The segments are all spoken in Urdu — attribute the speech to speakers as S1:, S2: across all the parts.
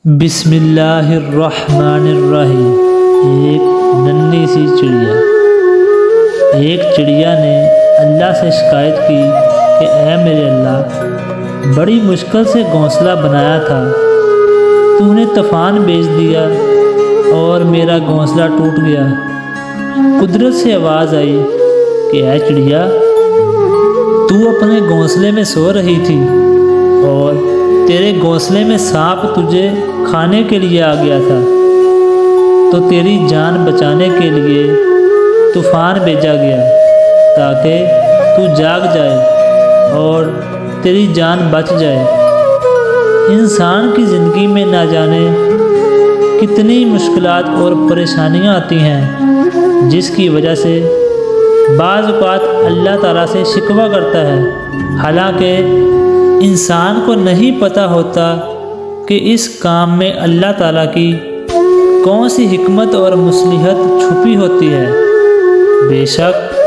S1: بسم اللہ الرحمن الرحیم۔ ایک ننھی سی چڑیا۔ ایک چڑیا نے اللہ سے شکایت کی کہ اے میرے اللہ، بڑی مشکل سے گھونسلہ بنایا تھا، تو نے طوفان بھیج دیا اور میرا گھونسلہ ٹوٹ گیا۔ قدرت سے آواز آئی کہ اے چڑیا، تو اپنے گھونسلے میں سو رہی تھی اور تیرے گھونسلے میں سانپ تجھے کھانے کے لیے آ گیا تھا، تو تیری جان بچانے کے لیے طوفان بھیجا گیا تاکہ تو جاگ جائے اور تیری جان بچ جائے۔ انسان کی زندگی میں نہ جانے کتنی مشکلات اور پریشانیاں آتی ہیں، جس کی وجہ سے بعض اوقات اللہ تعالیٰ سے شکوہ کرتا ہے، حالانکہ انسان کو نہیں پتہ ہوتا کہ اس کام میں اللہ تعالیٰ کی کون سی حکمت اور مصلحت چھپی ہوتی ہے۔ بے شک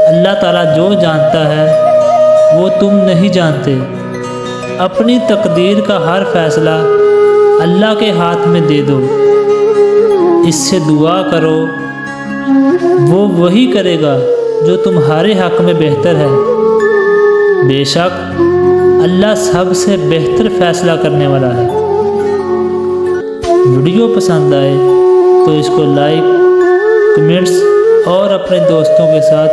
S1: اللہ تعالیٰ جو جانتا ہے وہ تم نہیں جانتے۔ اپنی تقدیر کا ہر فیصلہ اللہ کے ہاتھ میں دے دو، اس سے دعا کرو، وہ وہی کرے گا جو تمہارے حق میں بہتر ہے۔ بے شک اللہ سب سے بہتر فیصلہ کرنے والا ہے۔ ویڈیو پسند آئے تو اس کو لائک، کمنٹس اور اپنے دوستوں کے ساتھ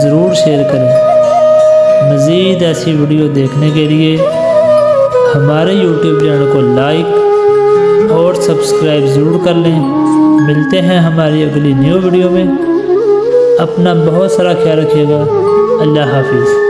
S1: ضرور شیئر کریں۔ مزید ایسی ویڈیو دیکھنے کے لیے ہمارے یوٹیوب چینل کو لائک اور سبسکرائب ضرور کر لیں۔ ملتے ہیں ہماری اگلی نیو ویڈیو میں۔ اپنا بہت سارا خیال رکھیے گا۔ اللہ حافظ۔